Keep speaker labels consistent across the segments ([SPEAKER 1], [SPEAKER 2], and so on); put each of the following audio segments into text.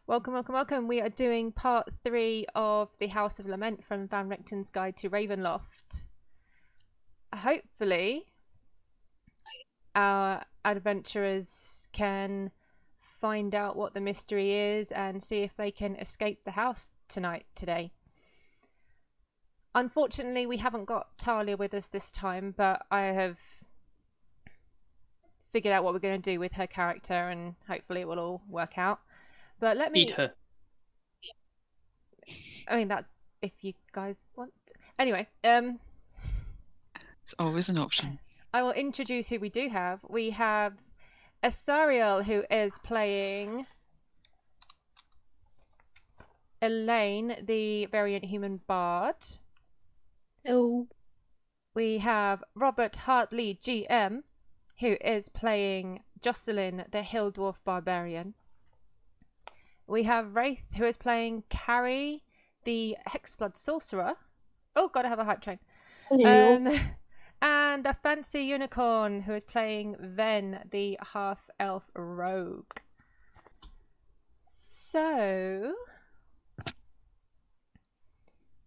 [SPEAKER 1] Welcome, welcome, welcome. We are doing part 3 of the House of Lament from Van Richten's Guide to Ravenloft. Hopefully, our adventurers can find out what the mystery is and see if they can escape the house today. Unfortunately, we haven't got Talia with us this time, but I have figured out what we're going to do with her character, and hopefully it will all work out. But let me
[SPEAKER 2] eat her.
[SPEAKER 1] I mean, that's if you guys want. Anyway,
[SPEAKER 3] it's always an option.
[SPEAKER 1] I will introduce who we do have. We have Asariel, who is playing Elaine, the variant human bard.
[SPEAKER 4] Oh.
[SPEAKER 1] We have Robert Hartley, GM, who is playing Jocelyn, the hill dwarf barbarian. We have Wraith, who is playing Carrie, the Hexblood sorcerer. Oh god, I have a hype train.
[SPEAKER 4] Hello.
[SPEAKER 1] And a fancy unicorn, who is playing Ven, the half-elf rogue. So,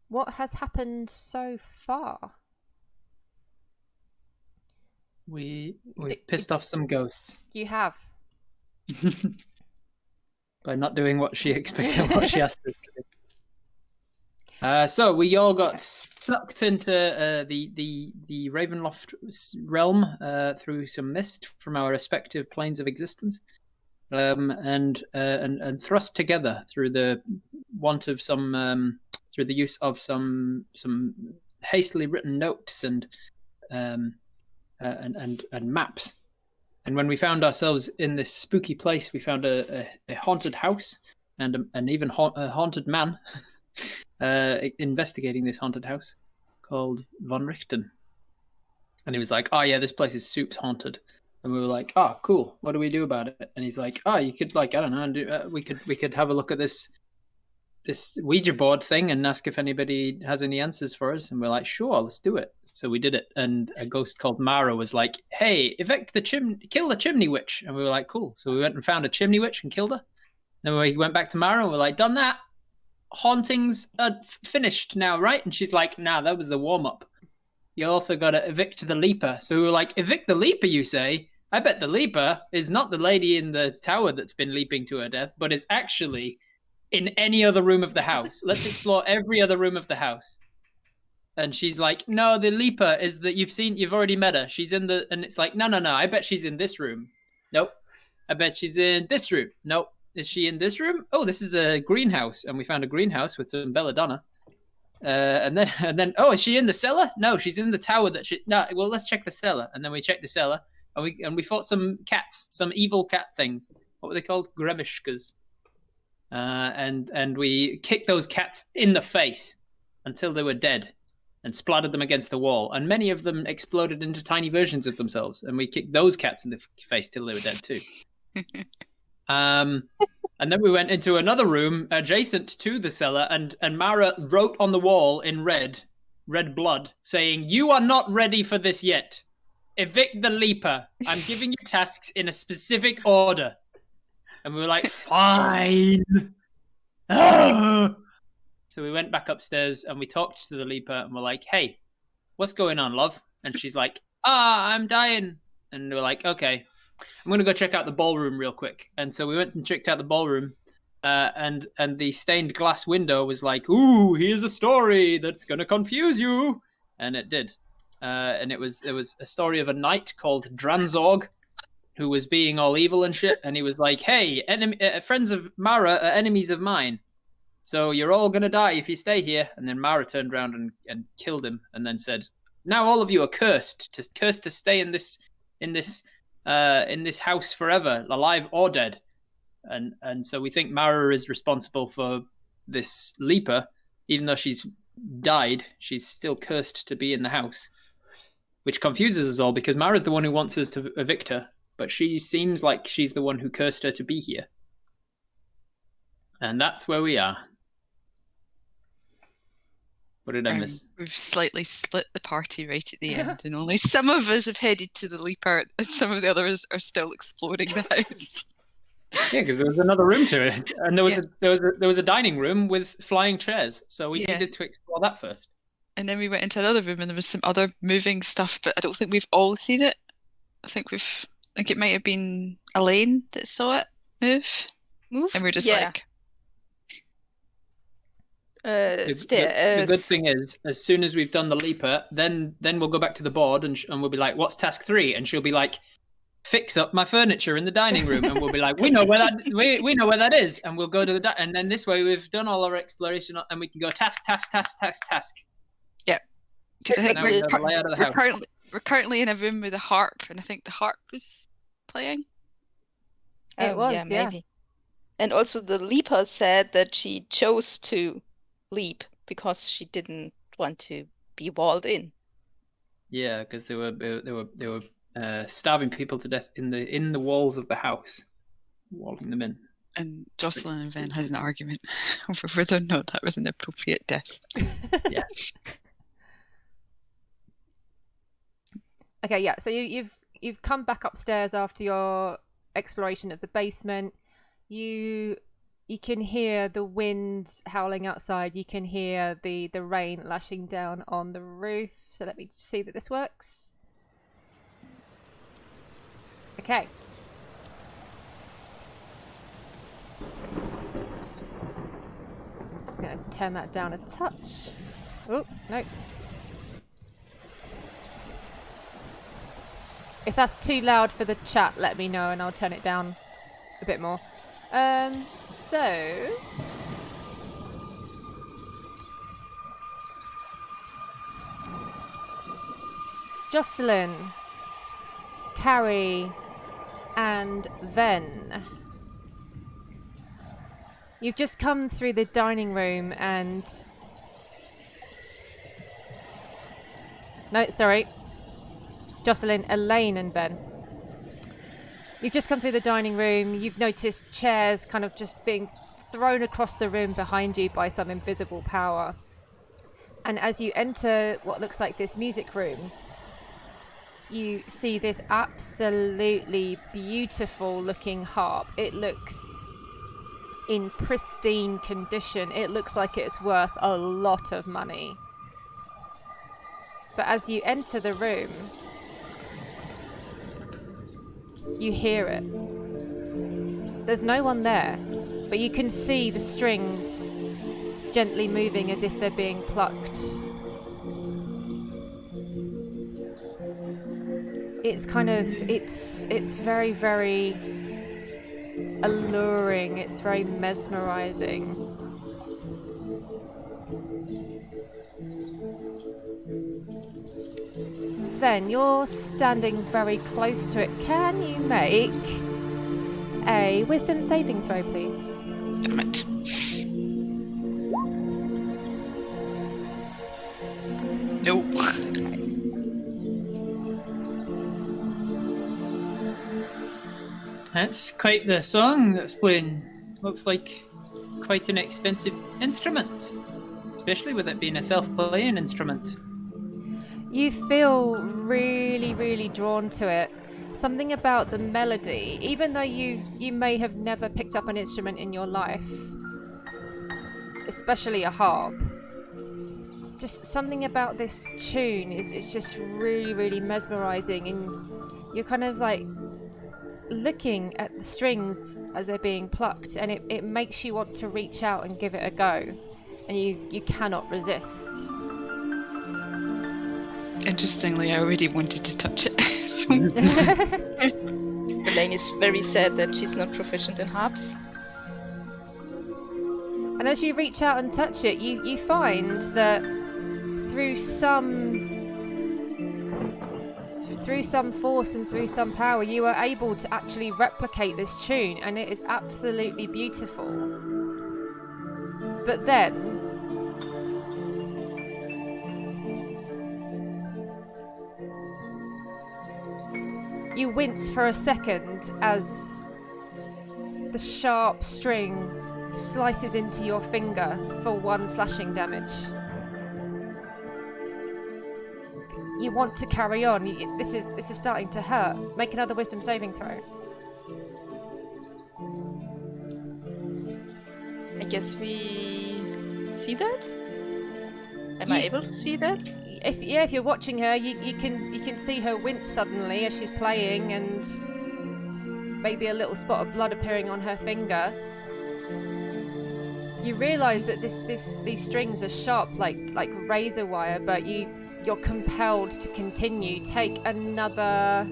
[SPEAKER 1] what has happened so far?
[SPEAKER 2] We pissed off some ghosts.
[SPEAKER 1] You have.
[SPEAKER 2] By not doing what she expected, what she asked us to do. So we all got sucked into the Ravenloft realm through some mist from our respective planes of existence, and thrust together through the want of some through the use of some hastily written notes and maps. And when we found ourselves in this spooky place, we found a haunted house and an even a haunted man investigating this haunted house called Von Richten. And he was like, "Oh yeah, this place is soup's haunted." And we were like, "Oh, cool. What do we do about it?" And he's like, "Oh, you could I don't know, we could have a look at this Ouija board thing and ask if anybody has any answers for us." And we're like, "Sure, let's do it." So we did it, and a ghost called Mara was like, "Hey, kill the chimney witch." And we were like, "Cool." So we went and found a chimney witch and killed her. Then we went back to Mara and we're like, "Done that. Hauntings are finished now, right?" And she's like, "Nah, that was the warm-up. You also got to evict the Leaper." So we were like, "Evict the Leaper, you say? I bet the Leaper is not the lady in the tower that's been leaping to her death, but is actually in any other room of the house. Let's explore every other room of the house." And she's like, "No, the Leaper is that you've already met her. She's in the," and it's like, no, I bet she's in this room. Nope. I bet she's in this room. Nope. Is she in this room? Oh, this is a greenhouse. And we found a greenhouse with some belladonna. And then, oh, is she in the cellar? No, she's in the tower no, well, let's check the cellar. And then we checked the cellar and we fought some cats, some evil cat things. What were they called? Gremishkas. And we kicked those cats in the face until they were dead and splattered them against the wall. And many of them exploded into tiny versions of themselves. And we kicked those cats in the face till they were dead too. And then we went into another room adjacent to the cellar, and Mara wrote on the wall in red blood, saying, "You are not ready for this yet. Evict the Leaper. I'm giving you tasks in a specific order." And we were like, "Fine." So we went back upstairs and we talked to the Leaper and we're like, "Hey, what's going on, love?" And she's like, "I'm dying." And we're like, "Okay, I'm going to go check out the ballroom real quick." And so we went and checked out the ballroom, and the stained glass window was like, "Ooh, here's a story that's going to confuse you." And it did. And there was a story of a knight called Dranzorg, who was being all evil and shit, and he was like, "Hey, friends of Mara are enemies of mine, so you're all gonna die if you stay here." And then Mara turned around and killed him, and then said, "Now all of you are cursed to stay in this house forever, alive or dead." And so we think Mara is responsible for this Leaper, even though she's died. She's still cursed to be in the house, which confuses us all because Mara's the one who wants us to evict her. But she seems like she's the one who cursed her to be here. And that's where we are. What did I miss?
[SPEAKER 3] We've slightly split the party right at the end, and only some of us have headed to the Leaper, and some of the others are still exploring the house.
[SPEAKER 2] Yeah, because there was another room to it, and there was
[SPEAKER 3] Yeah.
[SPEAKER 2] there was a dining room with flying chairs, so we
[SPEAKER 3] Yeah.
[SPEAKER 2] needed to explore that first.
[SPEAKER 3] And then we went into another room and there was some other moving stuff, but I don't think we've all seen it. I think it might have been Elaine that saw it move.
[SPEAKER 4] Move?
[SPEAKER 3] And we're just
[SPEAKER 4] Yeah.
[SPEAKER 3] like,
[SPEAKER 2] The good thing is, as soon as we've done the leaper, then we'll go back to the board and we'll be like, "What's task 3?" And she'll be like, "Fix up my furniture in the dining room," and we'll be like, "We know where that we know where that is," and we'll go to the and then this way we've done all our exploration and we can go task.
[SPEAKER 3] yeah. Because I think
[SPEAKER 2] Now we know the layout of the house.
[SPEAKER 3] we're currently in a room with a harp, and I think the harp was playing.
[SPEAKER 1] It was, yeah.
[SPEAKER 4] maybe. And also the leaper said that she chose to leap because she didn't want to be walled in.
[SPEAKER 2] Yeah, because they were starving people to death in the walls of the house, walling them in.
[SPEAKER 3] And Jocelyn and Ven had an argument over whether or not that was an appropriate death.
[SPEAKER 2] Yeah.
[SPEAKER 1] Okay, yeah. So you've come back upstairs after your exploration of the basement. You can hear the wind howling outside. You can hear the rain lashing down on the roof. So let me see that this works. Okay. I'm just going to turn that down a touch. Oh, no. If that's too loud for the chat, let me know and I'll turn it down a bit more. So... Jocelyn, Carrie, and Ven. You've just come through the dining room and... No, sorry. Jocelyn, Elaine, and Ven. You've just come through the dining room. You've noticed chairs kind of just being thrown across the room behind you by some invisible power. And as you enter what looks like this music room, you see this absolutely beautiful looking harp. It looks in pristine condition. It looks like it's worth a lot of money. But as you enter the room, you hear it. There's no one there, but you can see the strings gently moving as if they're being plucked. It's kind of, it's very, very alluring. It's very mesmerizing. Then you're standing very close to it. Can you make a wisdom saving throw, please?
[SPEAKER 3] Damn it. No.
[SPEAKER 2] That's quite the song that's playing. Looks like quite an expensive instrument, especially with it being a self-playing instrument.
[SPEAKER 1] You feel really, really drawn to it. Something about the melody, even though you may have never picked up an instrument in your life, especially a harp, just something about this tune is just really, really mesmerizing, and you're kind of like looking at the strings as they're being plucked, and it makes you want to reach out and give it a go, and you cannot resist.
[SPEAKER 3] Interestingly, I already wanted to touch it. So...
[SPEAKER 4] Elaine is very sad that she's not proficient in harps.
[SPEAKER 1] And as you reach out and touch it, you find that through some force and through some power, you are able to actually replicate this tune, and it is absolutely beautiful. But then you wince for a second as the sharp string slices into your finger for 1 slashing damage. You want to carry on. This is starting to hurt. Make another wisdom saving throw.
[SPEAKER 4] guess we see that? Am I able to see that?
[SPEAKER 1] If you're watching her, you can see her wince suddenly as she's playing, and maybe a little spot of blood appearing on her finger. You realise that these strings are sharp like razor wire, but you're compelled to continue. Take another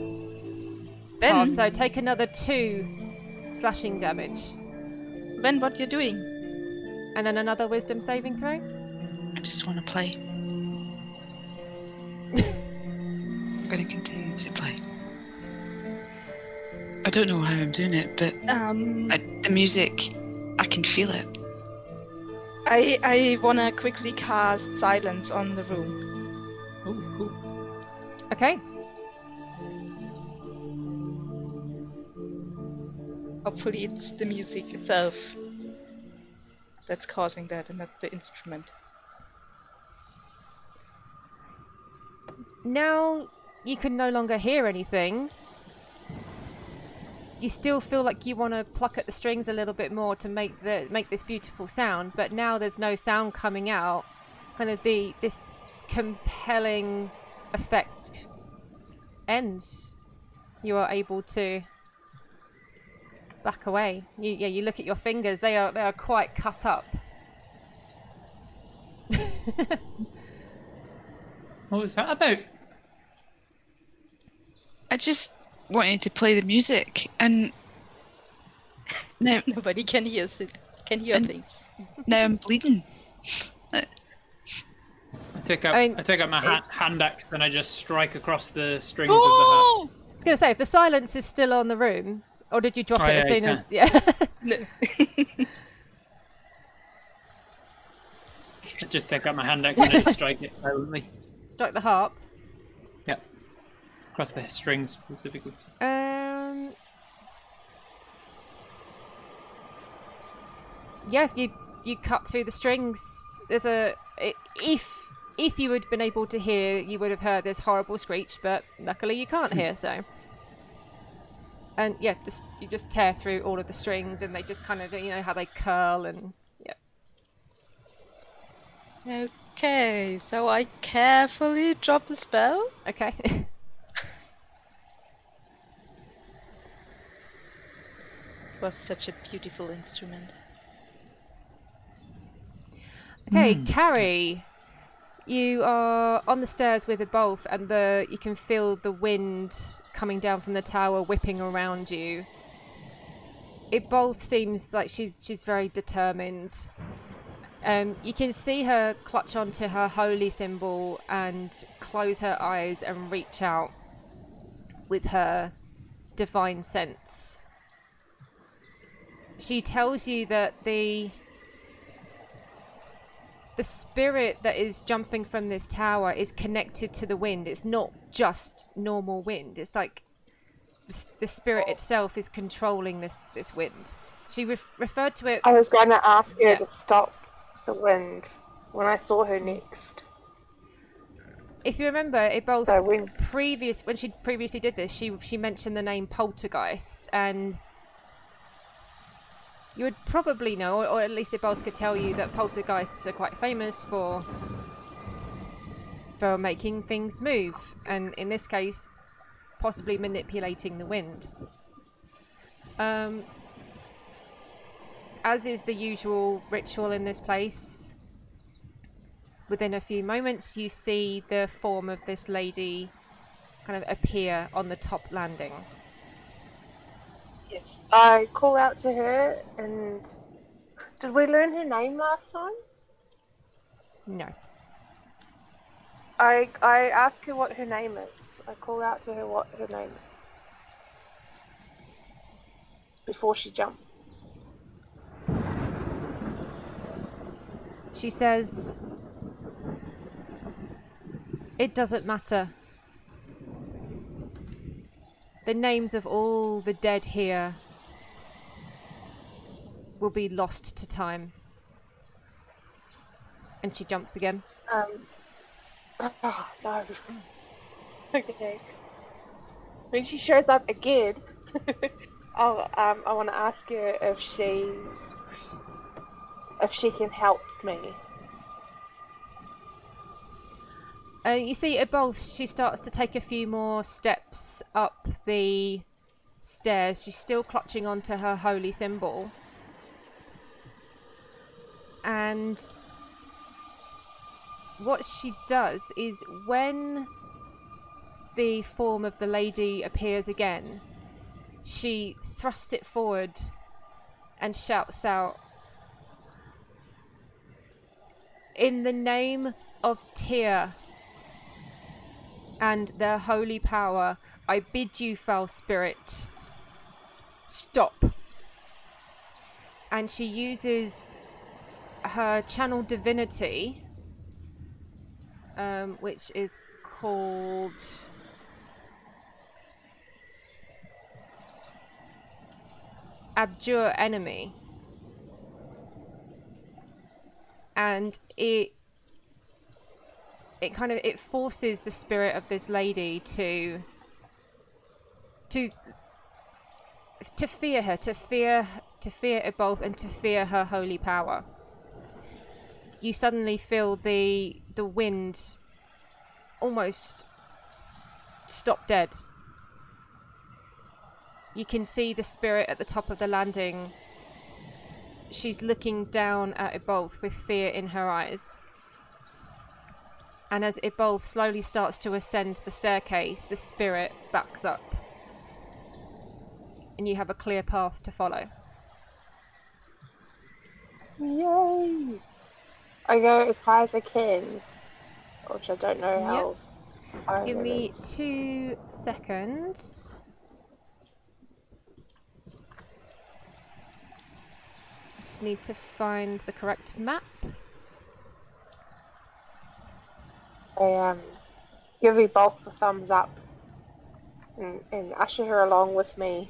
[SPEAKER 1] half, so take another 2 slashing damage.
[SPEAKER 4] Ben, what you're doing?
[SPEAKER 1] And then another wisdom saving throw.
[SPEAKER 3] I just want to play. I'm going to continue to play. I don't know how I'm doing it, but the music, I can feel it.
[SPEAKER 4] I wanna quickly cast silence on the room.
[SPEAKER 2] Oh, cool.
[SPEAKER 1] Okay.
[SPEAKER 4] Hopefully it's the music itself that's causing that and not the instrument.
[SPEAKER 1] Now you can no longer hear anything. You still feel like you want to pluck at the strings a little bit more to make this beautiful sound, but now there's no sound coming out. Kind of this compelling effect ends. You are able to back away. You look at your fingers; they are quite cut up.
[SPEAKER 2] What was that about?
[SPEAKER 3] I just wanted to play the music, and now
[SPEAKER 4] Nobody can hear things.
[SPEAKER 3] now I'm bleeding.
[SPEAKER 2] I take out my hand axe and I just strike across the strings of the hat.
[SPEAKER 3] Oh!
[SPEAKER 1] I was going to say, if the silence is still on the room, or did you drop it as soon as?
[SPEAKER 2] Yeah.
[SPEAKER 4] No.
[SPEAKER 2] I just take out my hand axe and I just strike it violently.
[SPEAKER 1] Strike the harp.
[SPEAKER 2] Yeah. Across the strings specifically.
[SPEAKER 1] Yeah, you cut through the strings. There's if you had been able to hear, you would have heard this horrible screech, but luckily you can't hear, so. And yeah, you just tear through all of the strings, and they just kind of, you know, how they curl, and yeah.
[SPEAKER 4] Okay, so I carefully drop the spell.
[SPEAKER 1] Okay.
[SPEAKER 4] It was such a beautiful instrument.
[SPEAKER 1] Okay, Carrie, you are on the stairs with Ebolf, and you can feel the wind coming down from the tower, whipping around you. Ebolf seems like she's very determined. You can see her clutch onto her holy symbol and close her eyes and reach out with her divine sense. She tells you that the spirit that is jumping from this tower is connected to the wind. It's not just normal wind. It's like the spirit itself is controlling this wind. She referred to it.
[SPEAKER 5] I was going to ask her
[SPEAKER 1] Yeah.
[SPEAKER 5] to stop the wind when I saw her next.
[SPEAKER 1] If you remember, it both
[SPEAKER 5] So when
[SPEAKER 1] she previously did this, she mentioned the name poltergeist, and you would probably know, or at least it both could tell you, that poltergeists are quite famous for making things move, and in this case, possibly manipulating the wind. As is the usual ritual in this place, within a few moments you see the form of this lady kind of appear on the top landing.
[SPEAKER 5] yes, I call out to her, and did we learn her name last time?
[SPEAKER 1] No.
[SPEAKER 5] I ask her what her name is. I call out to her what her name is before she jumps.
[SPEAKER 1] She says, "It doesn't matter. The names of all the dead here will be lost to time." And she jumps again.
[SPEAKER 5] Oh, no. Okay. When she shows up again, I want to ask her if she's if she can help me.
[SPEAKER 1] You see both, she starts to take a few more steps up the stairs. She's still clutching onto her holy symbol. And what she does is when the form of the lady appears again, she thrusts it forward and shouts out, "In the name of Tyr and their holy power, I bid you, foul spirit, stop." And she uses her channel divinity, which is called Abjure Enemy. And it forces the spirit of this lady to fear her, to fear Ebolth, and to fear her holy power. You suddenly feel the wind almost stop dead. You can see the spirit at the top of the landing. She's looking down at Ebolth with fear in her eyes. And as Ebolth slowly starts to ascend the staircase, the spirit backs up. And you have a clear path to follow.
[SPEAKER 5] Yay! I go as high as I can, which I don't know how high
[SPEAKER 1] Give
[SPEAKER 5] it
[SPEAKER 1] me
[SPEAKER 5] is.
[SPEAKER 1] 2 seconds. Just need to find the correct map.
[SPEAKER 5] I give you both the thumbs up and usher her along with me.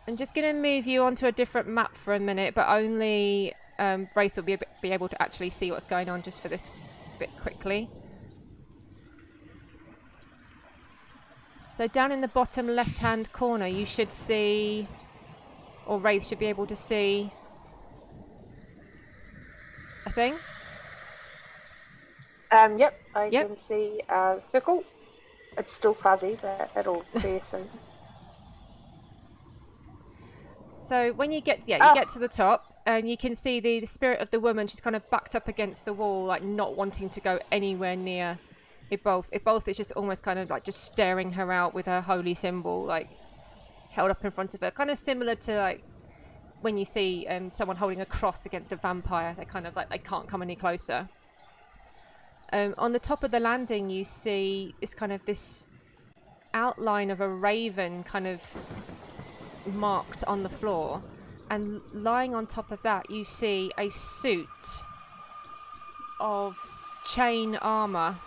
[SPEAKER 1] I'm just going to move you onto a different map for a minute, but only Wraith will be able to actually see what's going on just for this bit quickly. So down in the bottom left-hand corner, you should see, or Wraith should be able to see, a thing.
[SPEAKER 5] Yep, I
[SPEAKER 1] Yep.
[SPEAKER 5] can see a circle. It's still fuzzy, but it'll clear soon.
[SPEAKER 1] So when you get to the top, you can see the spirit of the woman. She's kind of backed up against the wall, like not wanting to go anywhere near Ebolth. Ebolth is just almost kind of like just staring her out with her holy symbol, like held up in front of her. Kind of similar to like when you see someone holding a cross against a vampire. They kind of like they can't come any closer. On the top of the landing, you see this outline of a raven kind of marked on the floor, and lying on top of that you see a suit of chain armor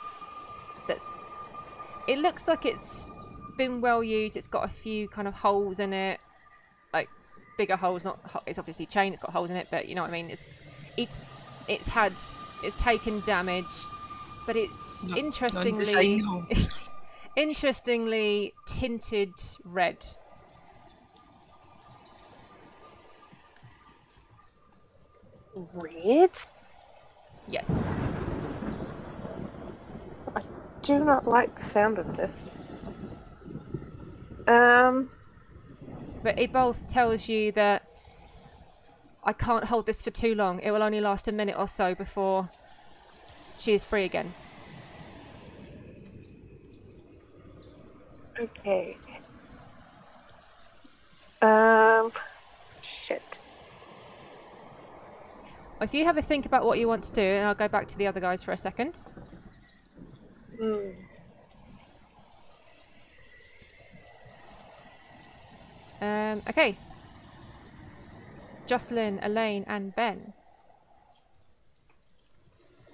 [SPEAKER 1] it looks like it's been well used. It's got a few kind of holes in it, like bigger holes. It's obviously chain, it's got holes in it, but you know what I mean. It's taken damage, but it's interestingly tinted red.
[SPEAKER 5] Red?
[SPEAKER 1] Yes.
[SPEAKER 5] I do not like the sound of this. But
[SPEAKER 1] But it both tells you that I can't hold this for too long. It will only last a minute or so before she is free again.
[SPEAKER 5] okay. Shit.
[SPEAKER 1] If you have a think about what you want to do, and I'll go back to the other guys for a second. Okay. Jocelyn, Elaine, and Ben.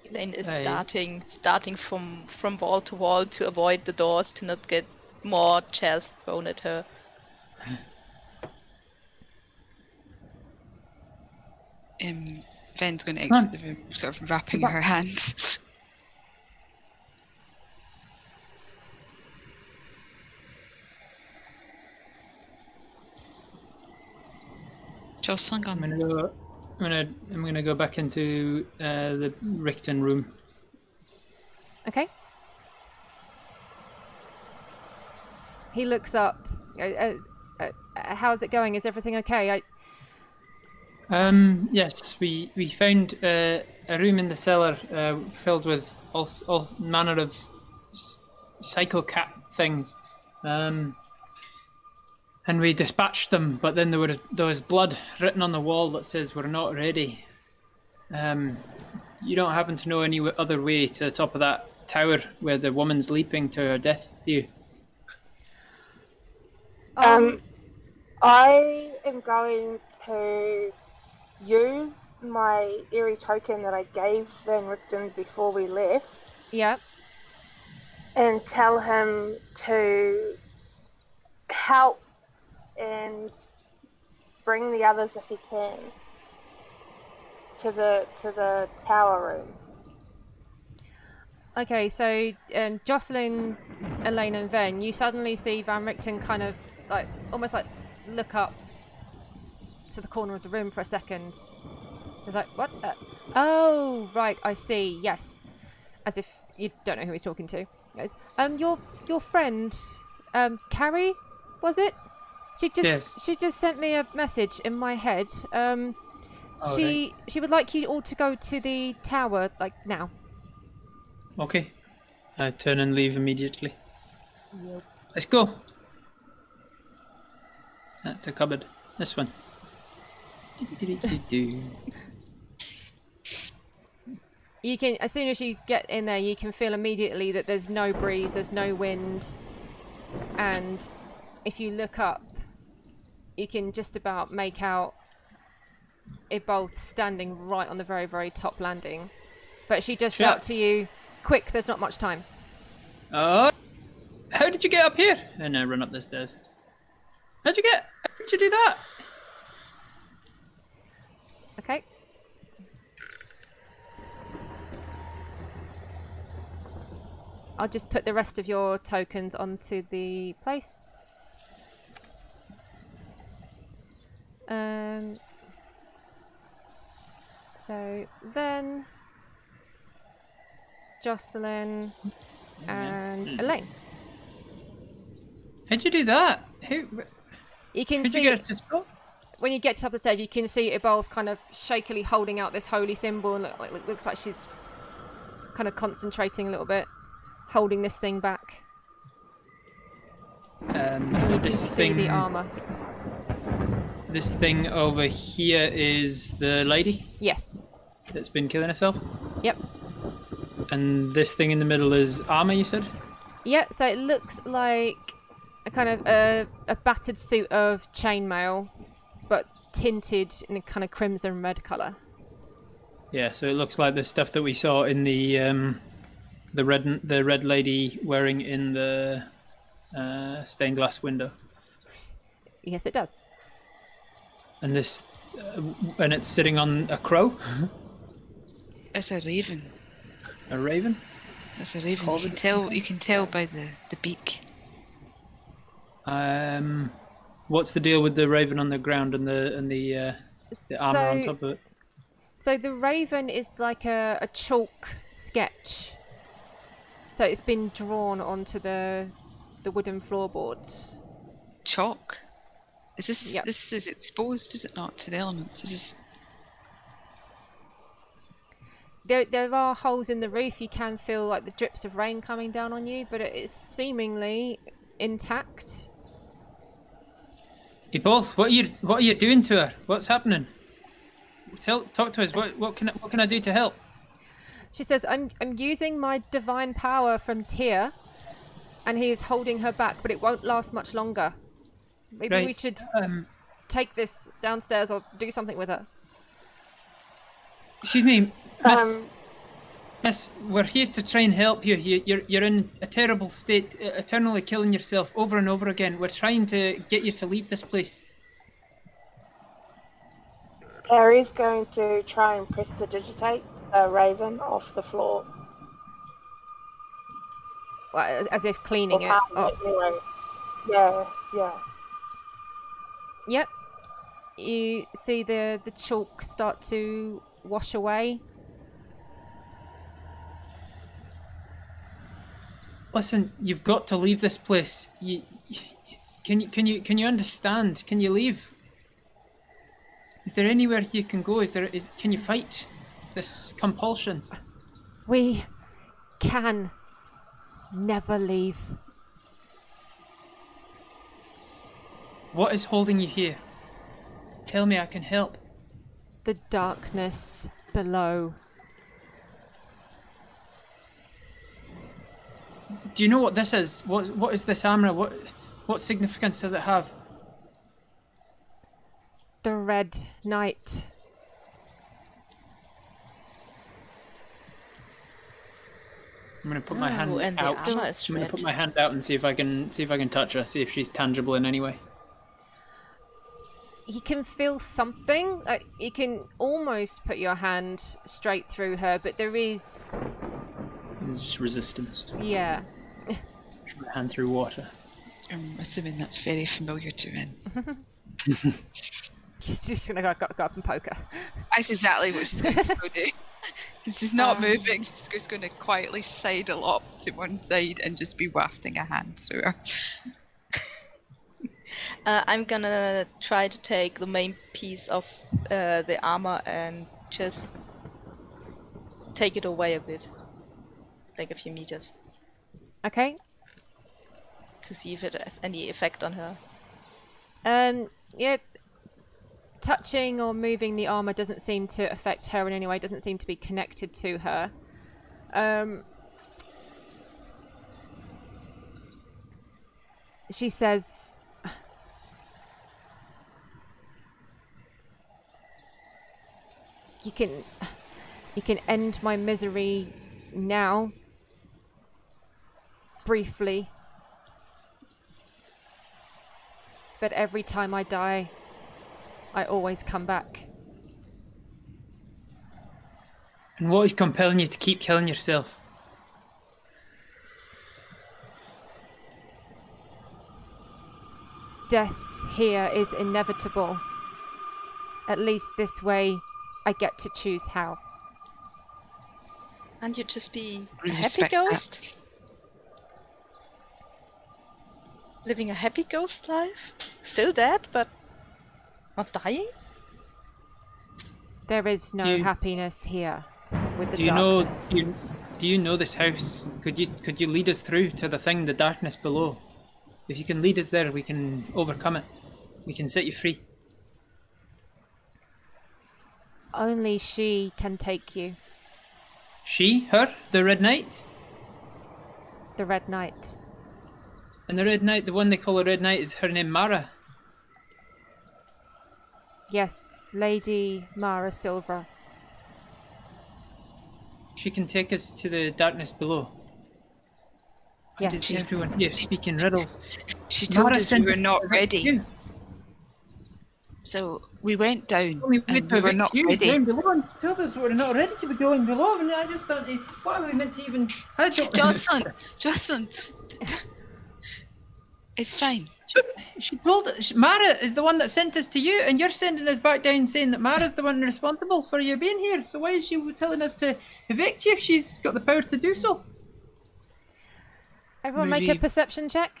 [SPEAKER 4] Elaine is
[SPEAKER 2] Hey.
[SPEAKER 4] starting from wall to wall to avoid the doors to not get more chairs thrown at her.
[SPEAKER 3] Ven's going to exit the room, sort of wrapping her hands. Jocelyn
[SPEAKER 2] I'm
[SPEAKER 3] gun.
[SPEAKER 2] gonna go back into the Richten room.
[SPEAKER 1] Okay. He looks up. How's it going? Is everything okay?
[SPEAKER 2] Yes, we found a room in the cellar filled with all manner of psychocat things, and we dispatched them. But then there was blood written on the wall that says we're not ready. You don't happen to know any other way to the top of that tower where the woman's leaping to her death, do you?
[SPEAKER 5] I am going to use my eerie token that I gave Van Richten before we left.
[SPEAKER 1] Yeah.
[SPEAKER 5] And tell him to help and bring the others if he can to the tower room.
[SPEAKER 1] Okay, so Jocelyn, Elaine, and Ven, you suddenly see Van Richten kind of almost look up to the corner of the room for a second. He's like, what? Oh, right, I see. Yes, as if you don't know who he's talking to. He goes, your friend, Carrie, was it? She just sent me a message in my head. She would like you all to go to the tower now.
[SPEAKER 2] Okay. I turn and leave immediately.
[SPEAKER 1] Yep.
[SPEAKER 2] Let's go. That's a cupboard. This one.
[SPEAKER 1] You can, as soon as you get in there, you can feel immediately that there's no breeze, there's no wind, and if you look up, you can just about make out it both standing right on the very, very top landing. But she does shout to you, "Quick! There's not much time."
[SPEAKER 2] How did you get up here? And I run up the stairs. How did you do that?
[SPEAKER 1] Okay. I'll just put the rest of your tokens onto the place. So then Jocelyn and Elaine.
[SPEAKER 2] How'd you do that?
[SPEAKER 1] You can see
[SPEAKER 2] you get to stop?
[SPEAKER 1] When you get to the top of the stairs, you can see Ebolth kind of shakily holding out this holy symbol, and looks like she's kind of concentrating a little bit, holding this thing back. And you can see the armor.
[SPEAKER 2] This thing over here is the lady?
[SPEAKER 1] Yes.
[SPEAKER 2] That's been killing herself?
[SPEAKER 1] Yep.
[SPEAKER 2] And this thing in the middle is armor, you said?
[SPEAKER 1] Yeah, so it looks like a kind of a battered suit of chainmail, but tinted in a kind of crimson red colour.
[SPEAKER 2] Yeah, so it looks like the stuff that we saw in the red lady wearing in the stained glass window.
[SPEAKER 1] Yes, it does.
[SPEAKER 2] And this, and it's sitting on a crow.
[SPEAKER 3] It's a raven.
[SPEAKER 2] A raven?
[SPEAKER 3] It's a raven. You can tell by the beak.
[SPEAKER 2] What's the deal with the raven on the ground and the armor on top of it?
[SPEAKER 1] So the raven is like a chalk sketch. So it's been drawn onto the wooden floorboards.
[SPEAKER 3] Chalk? Is this
[SPEAKER 1] Yep.
[SPEAKER 3] This is exposed, is it not, to the elements? Is this...
[SPEAKER 1] There are holes in the roof. You can feel like the drips of rain coming down on you, but it is seemingly intact.
[SPEAKER 2] You both. What are you doing to her? What's happening? Talk to us. What can I do to help?
[SPEAKER 1] She says, "I'm using my divine power from Tyr, and he is holding her back, but it won't last much longer. Maybe we should take this downstairs or do something with her."
[SPEAKER 2] Excuse me, Miss. We're here to try and help you. You're in a terrible state, eternally killing yourself over and over again. We're trying to get you to leave this place.
[SPEAKER 5] Harry's going to try and prestidigitate a raven off the floor.
[SPEAKER 1] Well, as if cleaning it
[SPEAKER 5] Or
[SPEAKER 1] off.
[SPEAKER 5] anyway. Yeah.
[SPEAKER 1] Yep. You see the chalk start to wash away.
[SPEAKER 2] Listen, you've got to leave this place. Can you understand? Can you leave? Is there anywhere you can go? Can you fight this compulsion?
[SPEAKER 1] We can never leave.
[SPEAKER 2] What is holding you here? Tell me I can help.
[SPEAKER 1] The darkness below.
[SPEAKER 2] Do you know what this is? What is this armor? What significance does it have?
[SPEAKER 1] The Red Knight.
[SPEAKER 2] I'm gonna put my hand
[SPEAKER 4] and the
[SPEAKER 2] out.
[SPEAKER 4] armor is
[SPEAKER 2] I'm gonna
[SPEAKER 4] red.
[SPEAKER 2] put my hand out and see if I can touch her. See if she's tangible in any way.
[SPEAKER 1] You can feel something. You can almost put your hand straight through her, but there is...
[SPEAKER 2] There's just resistance.
[SPEAKER 1] Yeah.
[SPEAKER 2] Push my hand through water.
[SPEAKER 3] I'm assuming that's very familiar to Ren.
[SPEAKER 1] She's just gonna go up and poke her.
[SPEAKER 3] That's exactly what she's going to go do. She's not moving, she's just going to quietly sidle up to one side and just be wafting a hand through her.
[SPEAKER 4] I'm gonna try to take the main piece of the armor and just take it away a bit. Like a few meters.
[SPEAKER 1] Okay.
[SPEAKER 4] To see if it has any effect on her.
[SPEAKER 1] Yeah. Touching or moving the armor doesn't seem to affect her in any way, doesn't seem to be connected to her. She says, you can end my misery now, briefly, but every time I die, I always come back.
[SPEAKER 2] And what is compelling you to keep killing yourself?
[SPEAKER 1] Death here is inevitable. At least this way, I get to choose how.
[SPEAKER 4] Can't you just be a
[SPEAKER 3] I
[SPEAKER 4] happy
[SPEAKER 3] respect that.
[SPEAKER 4] ghost? Living a happy ghost life? Still dead, but not dying?
[SPEAKER 1] There is no
[SPEAKER 2] Do you-
[SPEAKER 1] happiness here with the
[SPEAKER 2] Do you know?
[SPEAKER 1] darkness.
[SPEAKER 2] Do you know this house? Could you lead us through to the thing, the darkness below? If you can lead us there, we can overcome it. We can set you free.
[SPEAKER 1] Only she can take you,
[SPEAKER 2] She, her, the Red Knight,
[SPEAKER 1] the Red Knight.
[SPEAKER 2] and the Red Knight, the one they call a Red Knight, is her name Mara.
[SPEAKER 1] Yes, Lady Mara Silver.
[SPEAKER 2] She can take us to the darkness below. Why
[SPEAKER 1] Yes.
[SPEAKER 2] does everyone here speaking riddles?
[SPEAKER 3] She told
[SPEAKER 2] Mara
[SPEAKER 3] us we
[SPEAKER 2] sent
[SPEAKER 3] were
[SPEAKER 2] us
[SPEAKER 3] not
[SPEAKER 2] to evict
[SPEAKER 3] ready.
[SPEAKER 2] you.
[SPEAKER 3] So we went down
[SPEAKER 2] Only way
[SPEAKER 3] and
[SPEAKER 2] to
[SPEAKER 3] we were
[SPEAKER 2] evict
[SPEAKER 3] not
[SPEAKER 2] you is
[SPEAKER 3] ready.
[SPEAKER 2] down below, and told us we're not ready to be going below, and I just thought, what are we meant to even... How do...
[SPEAKER 3] Jocelyn! It's fine.
[SPEAKER 2] She told us, Mara is the one that sent us to you, and you're sending us back down saying that Mara's the one responsible for you being here. So why is she telling us to evict you if she's got the power to do so?
[SPEAKER 1] Everyone make a
[SPEAKER 3] Maybe-
[SPEAKER 1] perception check.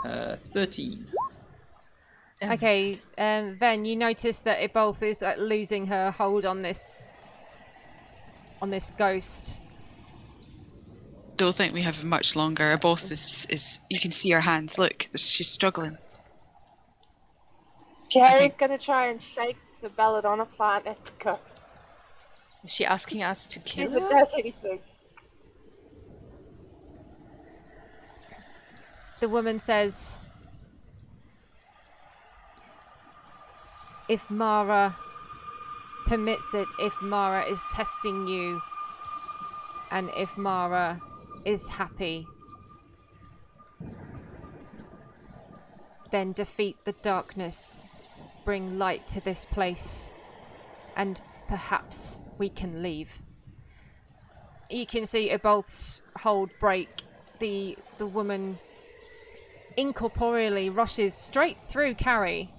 [SPEAKER 2] 13.
[SPEAKER 1] Okay, then you notice that Ibolth is losing her hold on this ghost.
[SPEAKER 3] Don't think we have much longer. Both is you can see her hands. Look, she's struggling.
[SPEAKER 5] Jerry's gonna try and shake the belladonna plant at the ghost.
[SPEAKER 4] Is she asking us to kill
[SPEAKER 5] If it
[SPEAKER 4] her?
[SPEAKER 5] does anything.
[SPEAKER 1] The woman says, if Mara permits it, if Mara is testing you, and if Mara is happy, then defeat the darkness, bring light to this place, and perhaps we can leave. You can see Ibolth's hold break the woman incorporeally rushes straight through Carrie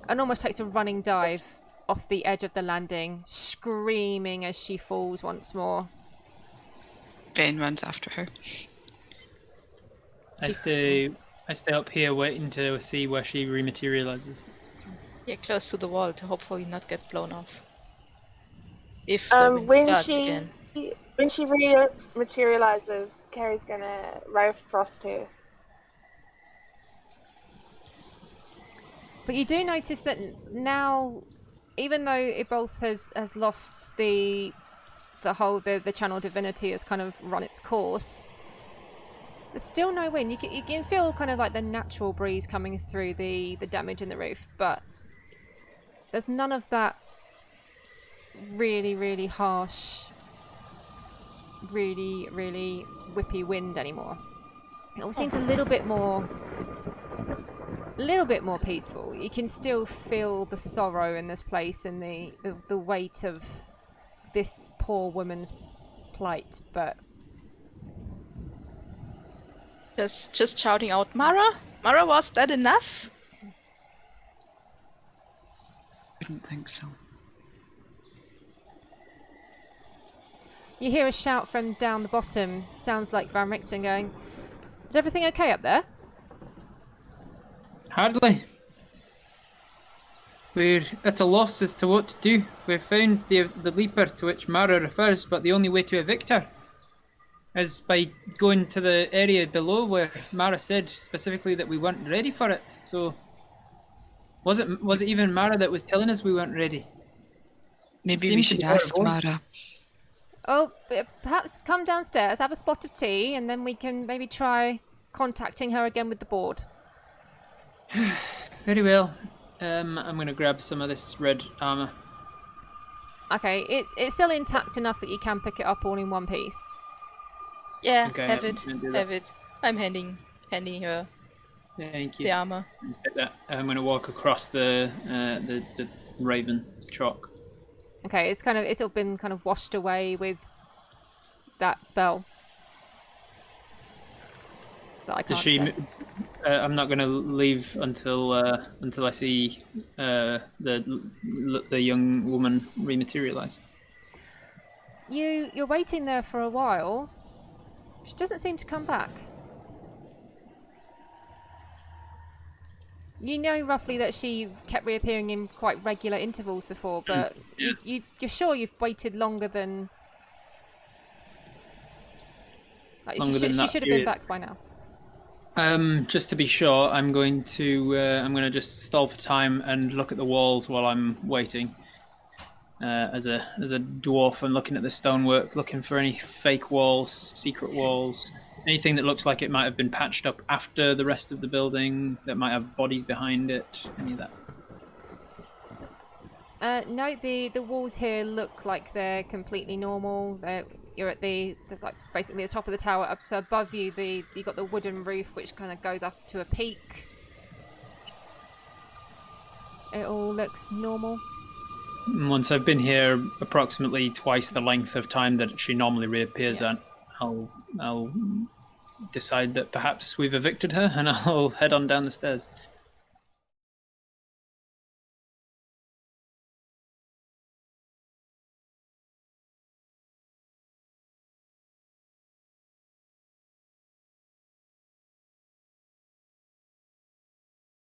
[SPEAKER 1] and almost takes a running dive off the edge of the landing, screaming as she falls once more.
[SPEAKER 3] Ben runs after her.
[SPEAKER 2] I stay up here waiting to see where she rematerializes.
[SPEAKER 4] Get close to the wall to hopefully not get blown off. If the wind
[SPEAKER 5] when
[SPEAKER 4] starts
[SPEAKER 5] she
[SPEAKER 4] again.
[SPEAKER 5] when she materializes, Carrie's gonna ride across to.
[SPEAKER 1] But you do notice that now, even though Ibolth has lost the channel divinity has kind of run its course, there's still no wind. You can feel kind of like the natural breeze coming through the damage in the roof, but there's none of that really, really harsh, really, really whippy wind anymore. It all seems a little bit more peaceful. You can still feel the sorrow in this place and the weight of this poor woman's plight, but
[SPEAKER 4] Just shouting out, Mara, was that enough?
[SPEAKER 3] Wouldn't think so.
[SPEAKER 1] you hear a shout from down the bottom. Sounds like Van Richten going, "Is everything okay up there?"
[SPEAKER 2] Hardly. We're at a loss as to what to do. We've found the leaper to which Mara refers, but the only way to evict her is by going to the area below where Mara said specifically that we weren't ready for it. So, was it even Mara that was telling us we weren't ready?
[SPEAKER 3] Maybe we
[SPEAKER 2] Seems to
[SPEAKER 3] should
[SPEAKER 2] be
[SPEAKER 3] ask
[SPEAKER 2] our own.
[SPEAKER 3] Mara.
[SPEAKER 1] Oh, perhaps come downstairs, have a spot of tea, and then we can maybe try contacting her again with the board.
[SPEAKER 2] Very well. I'm going to grab some of this red armor.
[SPEAKER 1] Okay, it's still intact enough that you can pick it up all in one piece.
[SPEAKER 4] Yeah,
[SPEAKER 2] Okay,
[SPEAKER 4] have
[SPEAKER 2] I'm gonna do that.
[SPEAKER 4] have it. I'm handing her
[SPEAKER 2] Thank you.
[SPEAKER 4] the armor.
[SPEAKER 2] I'm going to walk across the raven chalk.
[SPEAKER 1] Okay, it's all been kind of washed away with that spell. That I
[SPEAKER 2] Does
[SPEAKER 1] can't
[SPEAKER 2] she?
[SPEAKER 1] say.
[SPEAKER 2] I'm not going to leave until I see the young woman rematerialize.
[SPEAKER 1] You're waiting there for a while. She doesn't seem to come back. You know roughly that she kept reappearing in quite regular intervals before, but you're sure you've waited longer than... Like,
[SPEAKER 2] Longer
[SPEAKER 1] she
[SPEAKER 2] than that
[SPEAKER 1] should have been
[SPEAKER 2] period.
[SPEAKER 1] back by now.
[SPEAKER 2] Just to be sure, I'm going to just stall for time and look at the walls while I'm waiting. As a dwarf, I'm looking at the stonework, looking for any fake walls, secret walls, anything that looks like it might have been patched up after the rest of the building, that might have bodies behind it, any of that.
[SPEAKER 1] No, the walls here look like they're completely normal. You're at the like basically the top of the tower. Up so above you, you got the wooden roof which kind of goes up to a peak. It all looks normal.
[SPEAKER 2] Once I've been here approximately twice the length of time that she normally reappears at, I'll decide that perhaps we've evicted her, and I'll head on down the stairs.